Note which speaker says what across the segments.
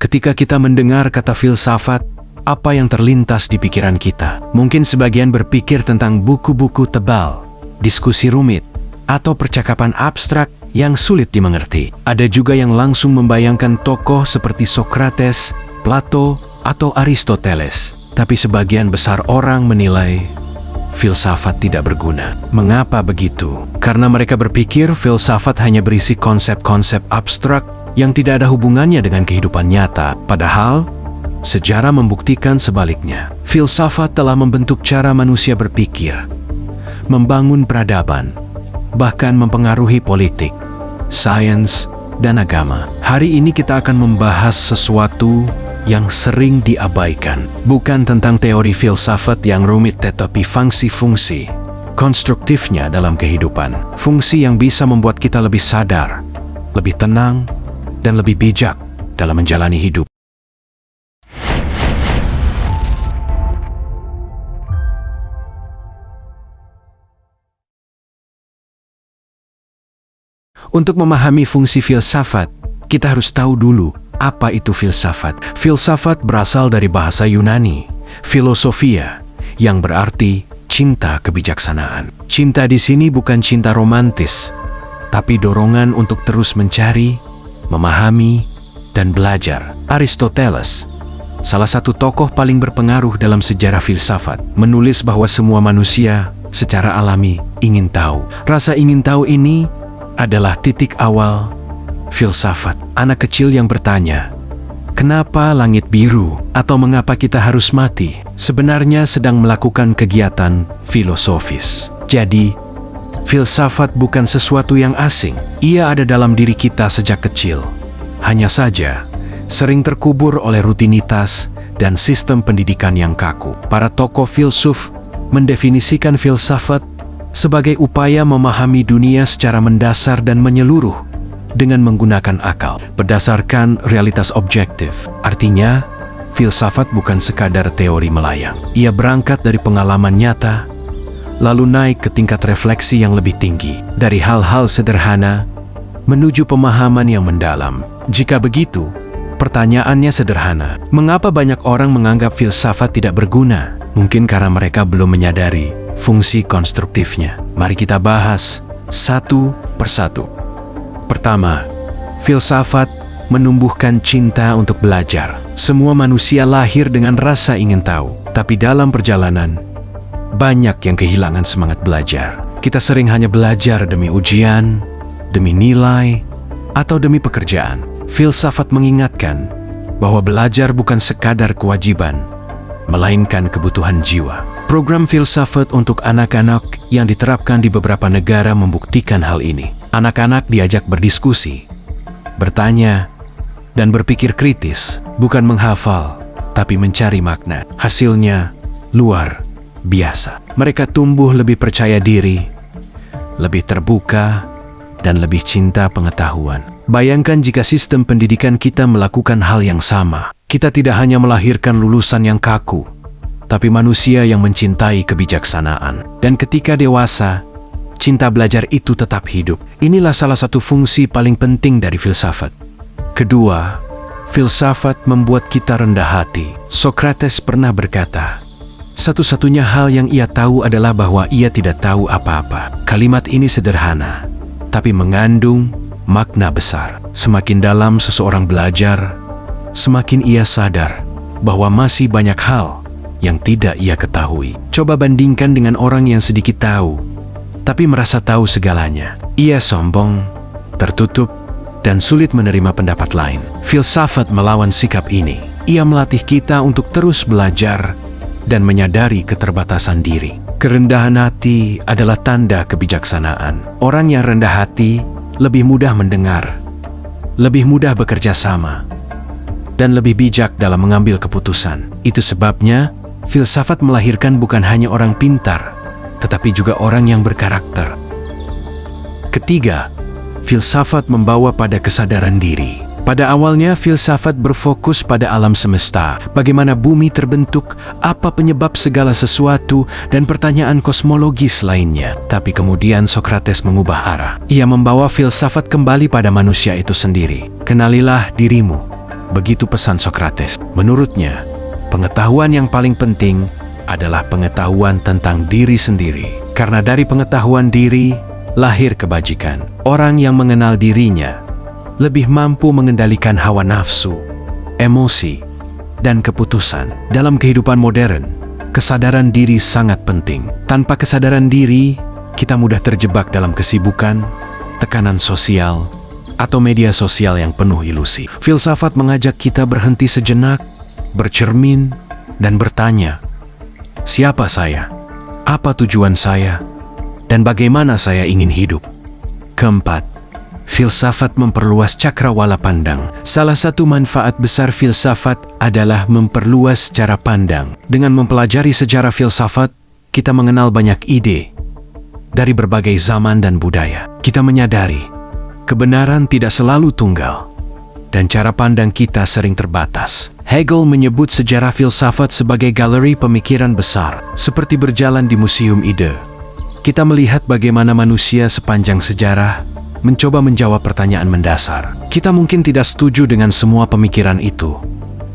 Speaker 1: Ketika kita mendengar kata filsafat, apa yang terlintas di pikiran kita? Mungkin sebagian berpikir tentang buku-buku tebal, diskusi rumit, atau percakapan abstrak yang sulit dimengerti. Ada juga yang langsung membayangkan tokoh seperti Socrates, Plato, atau Aristoteles. Tapi sebagian besar orang menilai filsafat tidak berguna. Mengapa begitu? Karena mereka berpikir filsafat hanya berisi konsep-konsep abstrak yang tidak ada hubungannya dengan kehidupan nyata. Padahal, sejarah membuktikan sebaliknya. Filsafat telah membentuk cara manusia berpikir, membangun peradaban, bahkan mempengaruhi politik, sains, dan agama. Hari ini kita akan membahas sesuatu yang sering diabaikan. Bukan tentang teori filsafat yang rumit, tetapi fungsi-fungsi konstruktifnya dalam kehidupan. Fungsi yang bisa membuat kita lebih sadar, lebih tenang, dan lebih bijak dalam menjalani hidup. Untuk memahami fungsi filsafat, kita harus tahu dulu apa itu filsafat. Filsafat berasal dari bahasa Yunani, philosophia, yang berarti cinta kebijaksanaan. Cinta di sini bukan cinta romantis, tapi dorongan untuk terus mencari, memahami, dan belajar. Aristoteles, salah satu tokoh paling berpengaruh dalam sejarah filsafat, menulis bahwa semua manusia secara alami ingin tahu. Rasa ingin tahu ini adalah titik awal filsafat. Anak kecil yang bertanya, "Kenapa langit biru?" atau "Mengapa kita harus mati?" sebenarnya sedang melakukan kegiatan filosofis. Jadi, filsafat bukan sesuatu yang asing. Ia ada dalam diri kita sejak kecil. Hanya saja, sering terkubur oleh rutinitas dan sistem pendidikan yang kaku. Para tokoh filsuf mendefinisikan filsafat sebagai upaya memahami dunia secara mendasar dan menyeluruh dengan menggunakan akal, berdasarkan realitas objektif. Artinya, filsafat bukan sekadar teori melayang. Ia berangkat dari pengalaman nyata, lalu naik ke tingkat refleksi yang lebih tinggi, dari hal-hal sederhana menuju pemahaman yang mendalam. Jika begitu, pertanyaannya sederhana. Mengapa banyak orang menganggap filsafat tidak berguna? Mungkin karena mereka belum menyadari fungsi konstruktifnya. Mari kita bahas satu persatu. Pertama, filsafat menumbuhkan cinta untuk belajar. Semua manusia lahir dengan rasa ingin tahu, tapi dalam perjalanan, banyak yang kehilangan semangat belajar. Kita sering hanya belajar demi ujian, demi nilai, atau demi pekerjaan. Filsafat mengingatkan bahwa belajar bukan sekadar kewajiban, melainkan kebutuhan jiwa. Program filsafat untuk anak-anak yang diterapkan di beberapa negara membuktikan hal ini. Anak-anak diajak berdiskusi, bertanya, dan berpikir kritis, bukan menghafal, tapi mencari makna. Hasilnya luar biasa. Mereka tumbuh lebih percaya diri, lebih terbuka, dan lebih cinta pengetahuan. Bayangkan jika sistem pendidikan kita melakukan hal yang sama. Kita tidak hanya melahirkan lulusan yang kaku, tapi manusia yang mencintai kebijaksanaan. Dan ketika dewasa, cinta belajar itu tetap hidup. Inilah salah satu fungsi paling penting dari filsafat. Kedua, filsafat membuat kita rendah hati. Socrates pernah berkata, satu-satunya hal yang ia tahu adalah bahwa ia tidak tahu apa-apa. Kalimat ini sederhana, tapi mengandung makna besar. Semakin dalam seseorang belajar, semakin ia sadar bahwa masih banyak hal yang tidak ia ketahui. Coba bandingkan dengan orang yang sedikit tahu, tapi merasa tahu segalanya. Ia sombong, tertutup, dan sulit menerima pendapat lain. Filsafat melawan sikap ini. Ia melatih kita untuk terus belajar dan menyadari keterbatasan diri. Kerendahan hati adalah tanda kebijaksanaan. Orang yang rendah hati lebih mudah mendengar, lebih mudah bekerja sama, dan lebih bijak dalam mengambil keputusan. Itu sebabnya filsafat melahirkan bukan hanya orang pintar, tetapi juga orang yang berkarakter. Ketiga, filsafat membawa pada kesadaran diri. Pada awalnya, filsafat berfokus pada alam semesta, bagaimana bumi terbentuk, apa penyebab segala sesuatu, dan pertanyaan kosmologis lainnya. Tapi kemudian Socrates mengubah arah. Ia membawa filsafat kembali pada manusia itu sendiri. Kenalilah dirimu, Begitu pesan Sokrates. Menurutnya, pengetahuan yang paling penting adalah pengetahuan tentang diri sendiri. Karena dari pengetahuan diri, lahir kebajikan. Orang yang mengenal dirinya lebih mampu mengendalikan hawa nafsu, emosi, dan keputusan. Dalam kehidupan modern, kesadaran diri sangat penting. Tanpa kesadaran diri, kita mudah terjebak dalam kesibukan, tekanan sosial, atau media sosial yang penuh ilusi. Filsafat mengajak kita berhenti sejenak, bercermin, dan bertanya, siapa saya? Apa tujuan saya? Dan bagaimana saya ingin hidup? Keempat, filsafat memperluas cakrawala pandang. Salah satu manfaat besar filsafat adalah memperluas cara pandang. Dengan mempelajari sejarah filsafat, kita mengenal banyak ide dari berbagai zaman dan budaya. Kita menyadari kebenaran tidak selalu tunggal, dan cara pandang kita sering terbatas. Hegel menyebut sejarah filsafat sebagai galeri pemikiran besar, seperti berjalan di museum ide. Kita melihat bagaimana manusia sepanjang sejarah mencoba menjawab pertanyaan mendasar. Kita mungkin tidak setuju dengan semua pemikiran itu,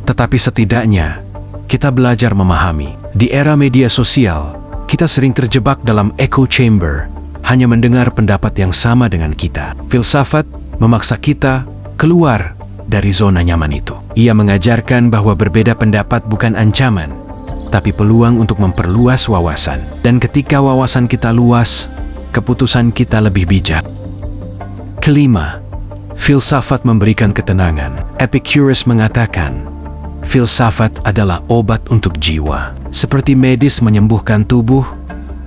Speaker 1: tetapi setidaknya kita belajar memahami. Di era media sosial, kita sering terjebak dalam echo chamber, hanya mendengar pendapat yang sama dengan kita. Filsafat memaksa kita keluar dari zona nyaman itu. Ia mengajarkan bahwa berbeda pendapat bukan ancaman, tapi peluang untuk memperluas wawasan. Dan ketika wawasan kita luas, keputusan kita lebih bijak. Kelima, filsafat memberikan ketenangan. Epicurus mengatakan, filsafat adalah obat untuk jiwa. Seperti medis menyembuhkan tubuh,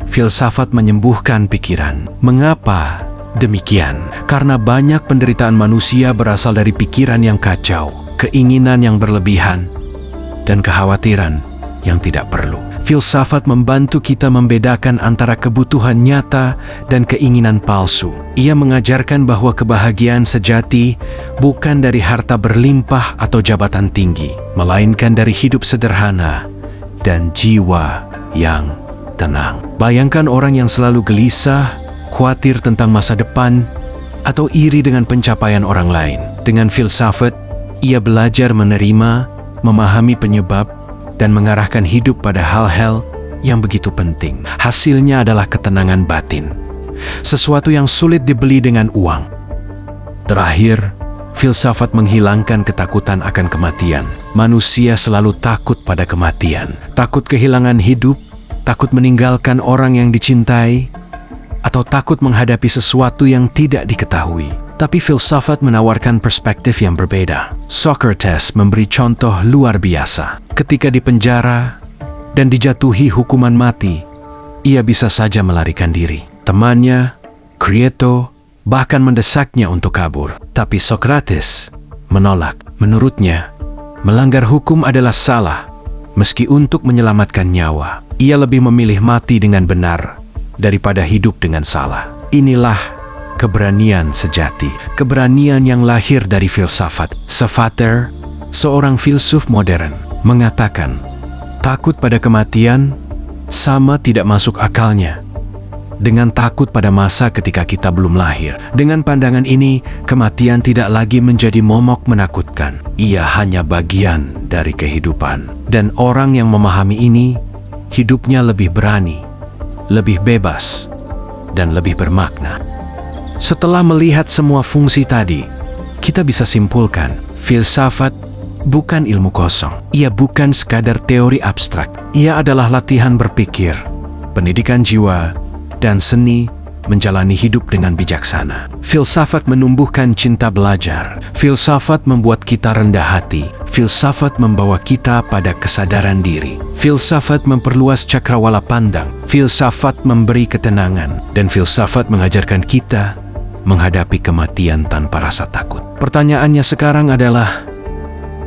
Speaker 1: filsafat menyembuhkan pikiran. Mengapa demikian? Karena banyak penderitaan manusia berasal dari pikiran yang kacau, keinginan yang berlebihan, dan kekhawatiran yang tidak perlu. Filsafat membantu kita membedakan antara kebutuhan nyata dan keinginan palsu. Ia mengajarkan bahwa kebahagiaan sejati bukan dari harta berlimpah atau jabatan tinggi, melainkan dari hidup sederhana dan jiwa yang tenang. Bayangkan orang yang selalu gelisah, khawatir tentang masa depan, atau iri dengan pencapaian orang lain. Dengan filsafat, ia belajar menerima, memahami penyebab, dan mengarahkan hidup pada hal-hal yang begitu penting. Hasilnya adalah ketenangan batin, sesuatu yang sulit dibeli dengan uang. Terakhir, filsafat menghilangkan ketakutan akan kematian. Manusia selalu takut pada kematian, takut kehilangan hidup, takut meninggalkan orang yang dicintai, atau takut menghadapi sesuatu yang tidak diketahui. Tapi filsafat menawarkan perspektif yang berbeda. Socrates memberi contoh luar biasa. Ketika dipenjara dan dijatuhi hukuman mati, ia bisa saja melarikan diri. Temannya, Crito, bahkan mendesaknya untuk kabur. Tapi Socrates menolak. Menurutnya, melanggar hukum adalah salah, meski untuk menyelamatkan nyawa. Ia lebih memilih mati dengan benar daripada hidup dengan salah. Inilah keberanian sejati, keberanian yang lahir dari filsafat. Savater, seorang filsuf modern, mengatakan, takut pada kematian sama tidak masuk akalnya dengan takut pada masa ketika kita belum lahir. Dengan pandangan ini, kematian tidak lagi menjadi momok menakutkan. Ia hanya bagian dari kehidupan. Dan orang yang memahami ini, hidupnya lebih berani, lebih bebas, dan lebih bermakna. Setelah melihat semua fungsi tadi, kita bisa simpulkan, filsafat bukan ilmu kosong. Ia bukan sekadar teori abstrak. Ia adalah latihan berpikir, pendidikan jiwa, dan seni menjalani hidup dengan bijaksana. Filsafat menumbuhkan cinta belajar. Filsafat membuat kita rendah hati. Filsafat membawa kita pada kesadaran diri. Filsafat memperluas cakrawala pandang. Filsafat memberi ketenangan. Dan filsafat mengajarkan kita menghadapi kematian tanpa rasa takut. Pertanyaannya sekarang adalah,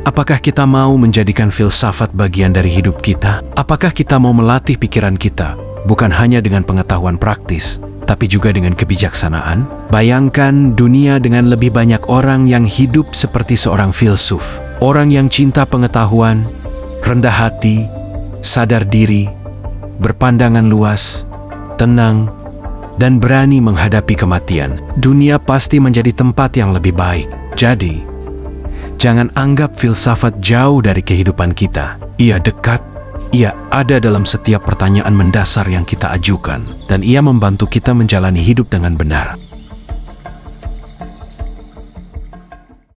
Speaker 1: apakah kita mau menjadikan filsafat bagian dari hidup kita? Apakah kita mau melatih pikiran kita, bukan hanya dengan pengetahuan praktis, tapi juga dengan kebijaksanaan? Bayangkan dunia dengan lebih banyak orang yang hidup seperti seorang filsuf. Orang yang cinta pengetahuan, rendah hati, sadar diri, berpandangan luas, tenang, dan berani menghadapi kematian. Dunia pasti menjadi tempat yang lebih baik. Jadi, Jangan anggap filsafat jauh dari kehidupan kita. Ia dekat, ia ada dalam setiap pertanyaan mendasar yang kita ajukan, dan ia membantu kita menjalani hidup dengan benar.